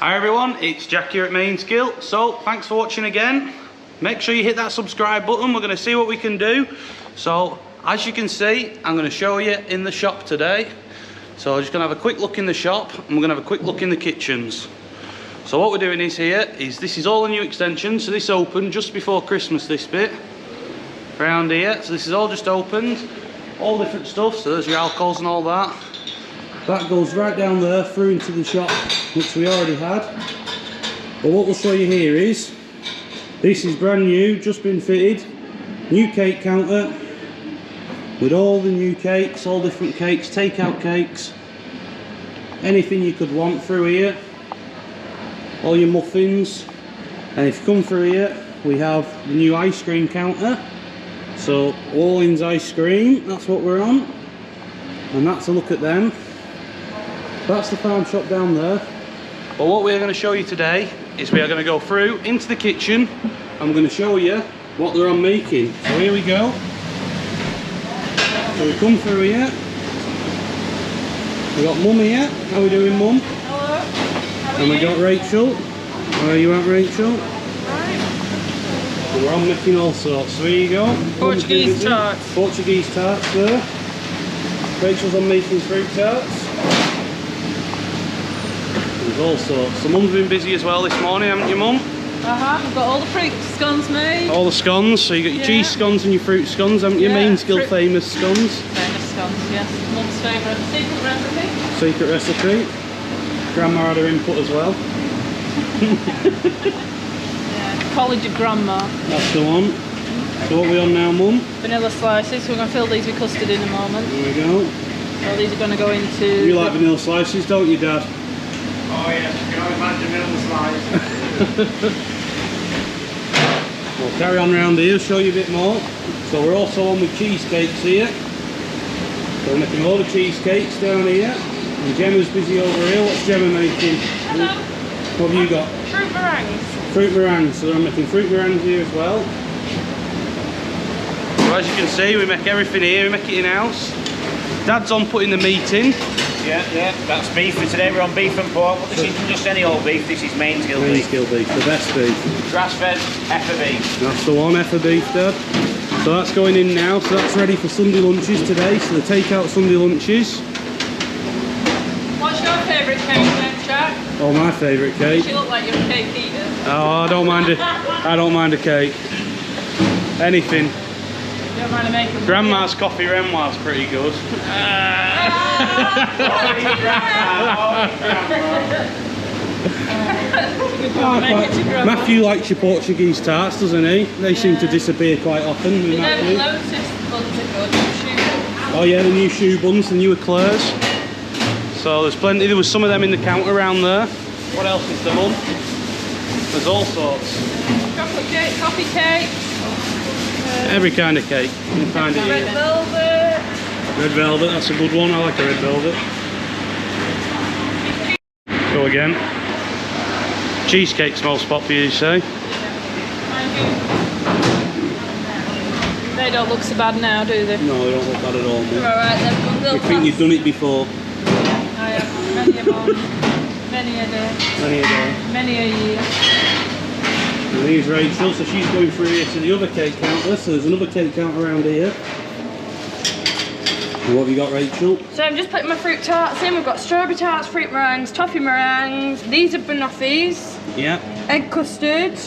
Hi everyone, it's Jack here at Mainskill. So thanks for watching again. Make sure you hit that subscribe button. We're going to see what we can do. So as you can see, I'm going to show you in the shop today. So we're just going to have a quick look in the shop and we're going to have a quick look in the kitchens. So what we're doing is this is all the new extensions. So this opened just before Christmas, this bit around here. So this is all just opened, all different stuff. So there's your alcohols and all that. That goes right down there through into the shop, which we already had. But what we'll show you here is, this is brand new, just been fitted. New cake counter, with all the new cakes, all different cakes, takeout cakes. Anything you could want through here. All your muffins. And if you come through here, we have the new ice cream counter. So, Walling's ice cream, that's what we're on. And that's a look at them. That's the farm shop down there. But what we're going to show you today is we are going to go through into the kitchen and we're going to show you what they're on making. So here we go. So we come through here. We got Mum here. How are we doing, Mum? Hello. How are and we you? got Rachel. Where are you at, Rachel? Right. So we're on making all sorts. So here you go. Portuguese tarts. Portuguese tarts there. Rachel's on making fruit tarts. There's all sorts. So Mum's been busy as well this morning, haven't you, Mum? We've got all the fruit scones made. All the scones. So you got your cheese scones and your fruit scones, haven't you? Mainskill famous scones. Famous scones, yes. Mum's favourite secret recipe. Secret recipe. Grandma had her input as well. Yeah. College of Grandma. That's the one. So what are we on now, Mum? Vanilla slices. We're going to fill these with custard in a moment. There we go. So these are going to go into... You like vanilla slices, don't you, Dad? Oh yes, you can always imagine vanilla slice. We'll carry on round here, show you a bit more. So we're also on with cheesecakes here. So we're making a load of cheesecakes down here. And Gemma's busy over here. What's Gemma making? Hello. What have you got? Fruit meringues. Fruit meringues. So I'm making fruit meringues here as well. So as you can see, we make everything here. We make it in-house. Dad's on putting the meat in. Yeah, that's beef for today. We're on beef and pork, but this isn't just any old beef, this is Mainskill beef. Mainskill beef, the best beef. Grass-fed, heifer beef. That's the one, heifer beef, Dad. So that's going in now, so that's ready for Sunday lunches today, so the takeout Sunday lunches. What's your favourite cake then, Jack? Oh, my favourite cake. You look like you're a cake eater. Oh, I don't mind a cake. Anything. You don't mind to make them? Grandma's coffee Renoir's pretty good. Matthew likes your Portuguese tarts, doesn't he? They seem to disappear quite often with Matthew. Lotus buns are good. Shoe buns. Oh yeah, the new shoe buns, the new eclairs. So there's plenty. There was some of them in the counter around there. What else is there, Mum? There's all sorts. Chocolate cake, coffee cake. Every kind of cake. You can find it Red here. velvet. Red velvet, that's a good one. I like a red velvet. Go again. Cheesecake's most popular, you say? They don't look so bad now, do they? No, they don't look bad at all. They're alright, they'll You think you've done it before? I have many a morning, many a day, Many a day. many a year. And here's Rachel, so she's going through here to the other cake counter. So there's another cake counter around here. And what have you got, Rachel? So I'm just putting my fruit tarts in. We've got strawberry tarts, fruit meringues, toffee meringues. These are banoffees. Yeah. Egg custard.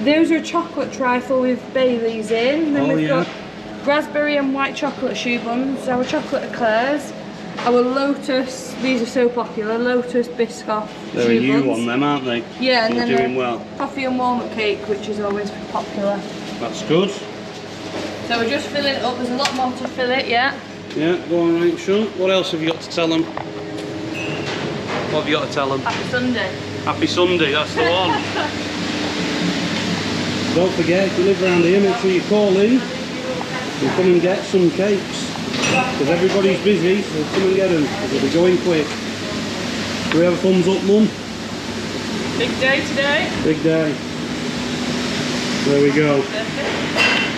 Those are a chocolate trifle with Baileys in. Then we've got raspberry and white chocolate shoe buns. Our chocolate eclairs. Our lotus, these are so popular, lotus biscoff. They're a new one, them, aren't they? Yeah, and they're then doing well. Coffee and walnut cake, which is always popular. That's good. So we're just filling it up. There's a lot more to fill it, yeah. Yeah, go on, Rachel. What else have you got to tell them? What have you got to tell them? Happy Sunday. Happy Sunday, that's the one. Don't forget, if you live around here, make sure you call in and come and get some cakes. Because everybody's busy, so come and get them. They'll be going quick. Do we have a thumbs up, Mum? Big day today. Big day. There we go. Perfect.